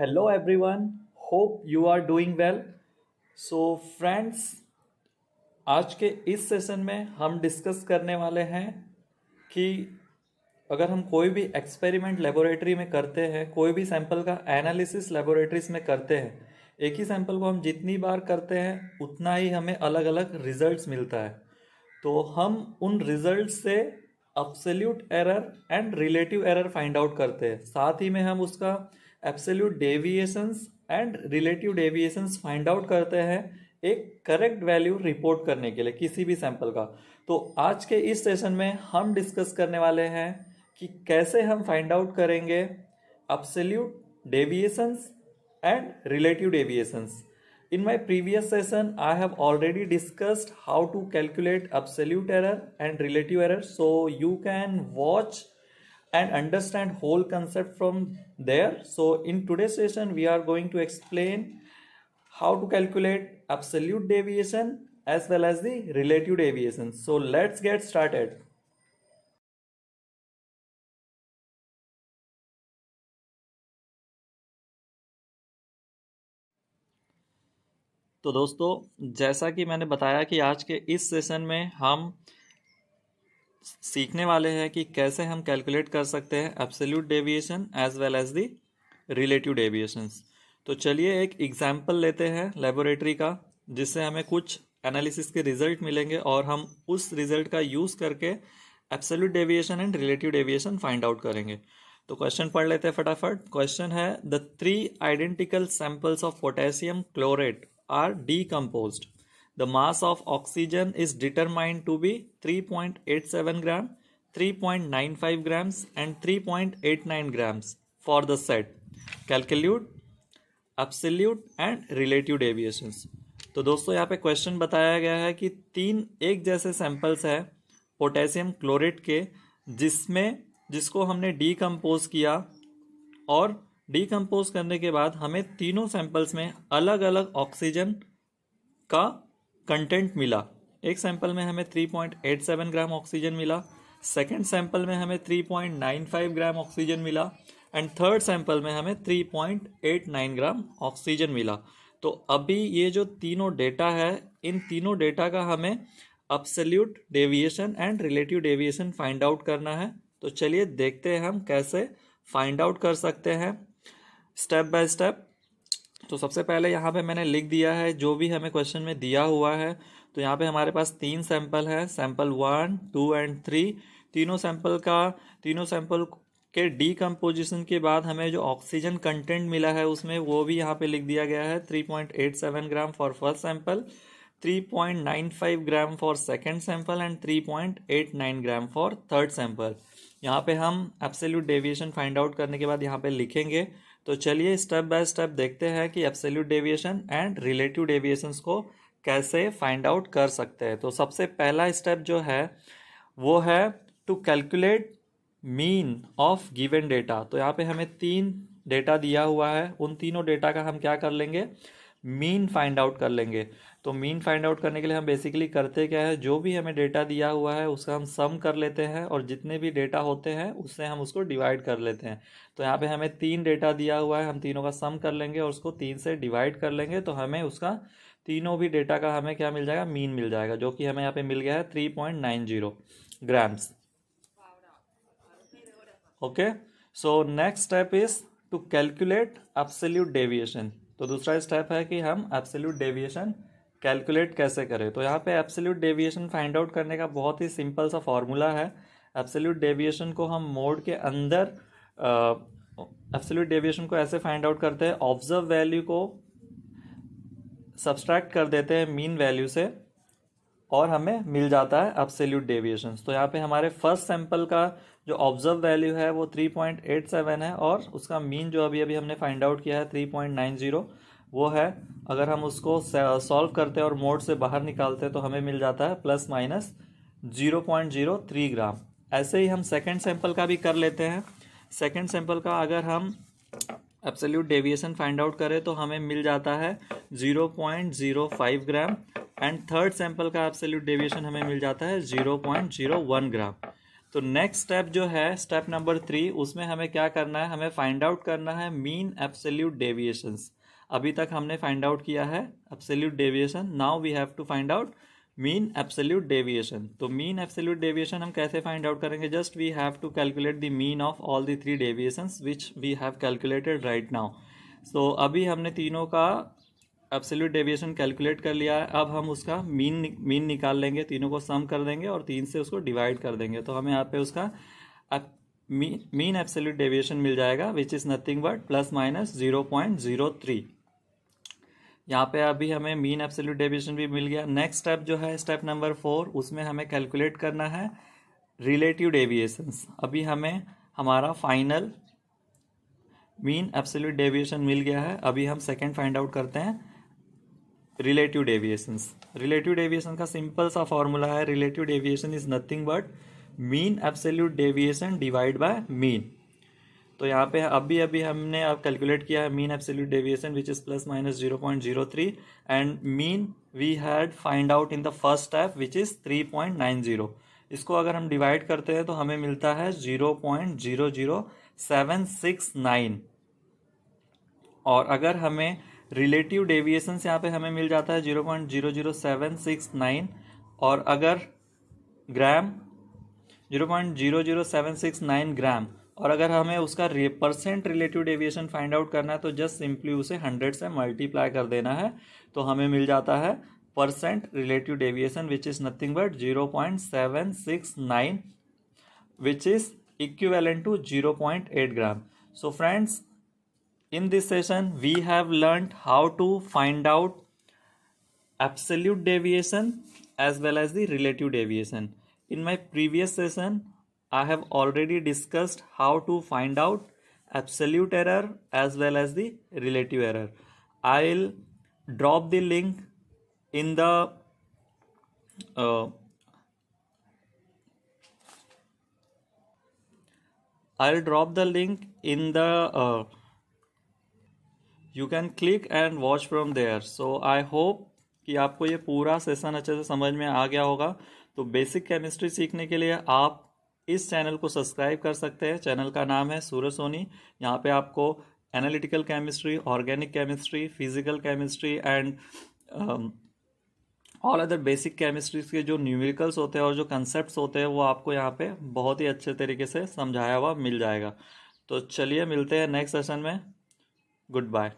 Hello everyone, hope you are doing well. So friends, आज के इस सेशन में हम डिस्कस करने वाले हैं कि अगर हम कोई भी एक्सपेरिमेंट लेबोरेटरी में करते हैं, कोई भी सैंपल का एनालिसिस लेबोरेटरीज में करते हैं, एक ही सैंपल को हम जितनी बार करते हैं उतना ही हमें अलग अलग रिजल्ट्स मिलता है। तो हम उन रिजल्ट से absolute error and relative error find out करते हैं, साथ ही में हम उसका absolute deviations and relative deviations find out करते हैं एक करेक्ट वैल्यू रिपोर्ट करने के लिए किसी भी सैंपल का। तो आज के इस सेशन में हम डिस्कस करने वाले हैं कि कैसे हम फाइंड आउट करेंगे absolute deviations and relative deviations. In my previous session, I have already discussed how to calculate absolute error and relative error. So you can watch and understand whole concept from there. So in today's session, we are going to explain how to calculate absolute deviation as well as the relative deviation. So let's get started. तो दोस्तों, जैसा कि मैंने बताया कि आज के इस सेशन में हम सीखने वाले हैं कि कैसे हम कैलकुलेट कर सकते हैं absolute deviation as well as the relative deviations. तो चलिए एक एग्जांपल लेते हैं लेबोरेटरी का, जिससे हमें कुछ एनालिसिस के रिजल्ट मिलेंगे और हम उस रिजल्ट का यूज़ करके absolute deviation and relative deviation find out करेंगे। तो क्वेश्चन पढ़ लेते हैं फटाफट। क्वेश्चन है, the 3 identical samples of potassium chlorate are decomposed. The mass of oxygen is determined to be 3.87 gram, 3.95 grams and 3.89 grams for the set. Calculate absolute and relative deviations. तो दोस्तों यहाँ पे क्वेश्चन बताया गया है कि 3 एक जैसे सैंपल्स है पोटेशियम क्लोरेट के, जिसको हमने डीकम्पोज किया और डीकम्पोज करने के बाद हमें तीनों सैंपल्स में अलग अलग ऑक्सीजन का कंटेंट मिला। एक सैंपल में हमें 3.87 ग्राम ऑक्सीजन मिला, सेकंड सैंपल में हमें 3.95 ग्राम ऑक्सीजन मिला एंड थर्ड सैंपल में हमें 3.89 ग्राम ऑक्सीजन मिला। तो अभी ये जो तीनों डेटा है, इन तीनों डेटा का हमें absolute deviation and relative deviation find out करना है। तो चलिए देखते हैं हम कैसे फाइंड आउट कर सकते हैं स्टेप बाय स्टेप। तो सबसे पहले यहाँ पे मैंने लिख दिया है जो भी हमें क्वेश्चन में दिया हुआ है। तो यहाँ पे हमारे पास 3 सैंपल है, सैंपल 1, 2 एंड 3। तीनों सैंपल के डीकम्पोजिशन के बाद हमें जो ऑक्सीजन कंटेंट मिला है उसमें वो भी यहाँ पे लिख दिया गया है। 3.87 gram for first sample, 3.95 gram for second sample and 3.89 gram for third sample. यहाँ पे हम एब्सोल्यूट डेविएशन फाइंड आउट करने के बाद यहाँ पे लिखेंगे। तो चलिए स्टेप बाय स्टेप देखते हैं कि absolute deviation and relative deviations को कैसे फाइंड आउट कर सकते हैं। तो सबसे पहला स्टेप जो है वो है to calculate mean of given data. तो यहाँ पे हमें 3 डेटा दिया हुआ है, उन तीनों डेटा का हम क्या कर लेंगे, मीन फाइंड आउट कर लेंगे। तो मीन फाइंड आउट करने के लिए हम बेसिकली करते क्या है, जो भी हमें डेटा दिया हुआ है उसका हम सम कर लेते हैं और जितने भी डेटा होते हैं उससे हम उसको डिवाइड कर लेते हैं। तो यहाँ पे हमें 3 डेटा दिया हुआ है, हम तीनों का सम कर लेंगे और उसको 3 से डिवाइड कर लेंगे। तो हमें उसका तीनों भी डेटा का हमें क्या मिल जाएगा, मीन मिल जाएगा, जो कि हमें यहाँ पे मिल गया है 3.90 grams. Okay, so next step is to calculate absolute deviation. तो दूसरा स्टेप है कि हम एब्सोल्यूट डेविएशन कैलकुलेट कैसे करें। तो यहाँ पे एब्सोल्यूट डेविएशन फाइंड आउट करने का बहुत ही सिंपल सा फॉर्मूला है। एब्सोल्यूट डेविएशन को हम मोड के अंदर एब्सोल्यूट डेविएशन को ऐसे फाइंड आउट करते हैं, ऑब्जर्व वैल्यू को सब्सट्रैक्ट कर देते हैं मीन वैल्यू से और हमें मिल जाता है एब्सोल्यूट डेविएशन। तो यहाँ पे हमारे फर्स्ट सैंपल का जो ऑब्जर्व वैल्यू है वो 3.87 है और उसका मीन जो अभी हमने फाइंड आउट किया है 3.90 वो है। अगर हम उसको सॉल्व करते हैं और मोड से बाहर निकालते हैं तो हमें मिल जाता है प्लस माइनस 0.03 ग्राम। ऐसे ही हम सेकेंड सैंपल का भी कर लेते हैं। सेकेंड सैंपल का अगर हम एब्सोल्यूट डेविएशन फाइंड आउट करें तो हमें मिल जाता है 0.05 ग्राम एंड थर्ड सैंपल का एब्सोल्यूट डेविएशन हमें मिल जाता है 0.01 ग्राम। तो नेक्स्ट स्टेप जो है स्टेप नंबर 3, उसमें हमें क्या करना है, हमें फाइंड आउट करना है मीन एब्सोल्यूट डेविएशंस। अभी तक हमने फाइंड आउट किया है absolute deviation, now we have to find out mean absolute deviation. तो मीन एब्सोल्यूट डेविएशन हम कैसे फाइंड आउट करेंगे, just we have to calculate the mean of all the 3 deviations which we have calculated right now. So अभी हमने तीनों का absolute deviation calculate कर लिया है, अब हम उसका मीन निकाल लेंगे, तीनों को सम कर देंगे और 3 से उसको डिवाइड कर देंगे, तो हमें यहाँ पे उसका मीन एब्सोल्यूट डेविएशन मिल जाएगा which is nothing but plus minus 0.03। यहाँ पे अभी हमें मीन एब्सोल्यूट डेविएशन भी मिल गया। नेक्स्ट स्टेप जो है स्टेप नंबर 4, उसमें हमें कैलकुलेट करना है रिलेटिव डेविएशंस। अभी हमें हमारा फाइनल मीन एब्सोल्यूट डेविएशन मिल गया है, अभी हम सेकंड फाइंड आउट करते हैं रिलेटिव डेविएशंस। रिलेटिव डेविएशन का सिंपल सा फॉर्मूला है, relative deviation is nothing but mean absolute deviation divide by mean. तो यहाँ पे अभी हमने अब कैलकुलेट किया है mean absolute deviation which is plus minus 0.03 and mean we had find out in the first step which is 3.90। इसको अगर हम डिवाइड करते हैं तो हमें मिलता है 0.00769, और अगर हमें रिलेटिव डेविएशन यहाँ पे हमें मिल जाता है 0.00769, और अगर ग्राम 0.00769 ग्राम, और अगर हमें उसका percent relative deviation find out करना है तो जस्ट सिंपली उसे 100 से मल्टीप्लाई कर देना है, तो हमें मिल जाता है percent relative deviation which is nothing but 0.769 which is equivalent to 0.8 gram. So friends, in this session we have learned how to find out absolute deviation as well as the relative deviation. In my previous session I have already discussed how to find out absolute error as well as the relative error. I'll drop the link in the I'll drop the link in the you can click and watch from there. So I hope कि आपको ये पूरा session अच्छे से समझ में आ गया होगा। तो बेसिक केमिस्ट्री सीखने के लिए आप इस चैनल को सब्सक्राइब कर सकते हैं। चैनल का नाम है सूरज सोनी। यहाँ पे आपको analytical chemistry, organic chemistry, physical chemistry and all other basic chemistry के जो न्यूमेरिकल्स होते हैं और जो कंसेप्ट्स होते हैं वो आपको यहाँ पे बहुत ही अच्छे तरीके से समझाया हुआ मिल जाएगा। तो चलिए मिलते हैं नेक्स्ट सेशन में। Good bye.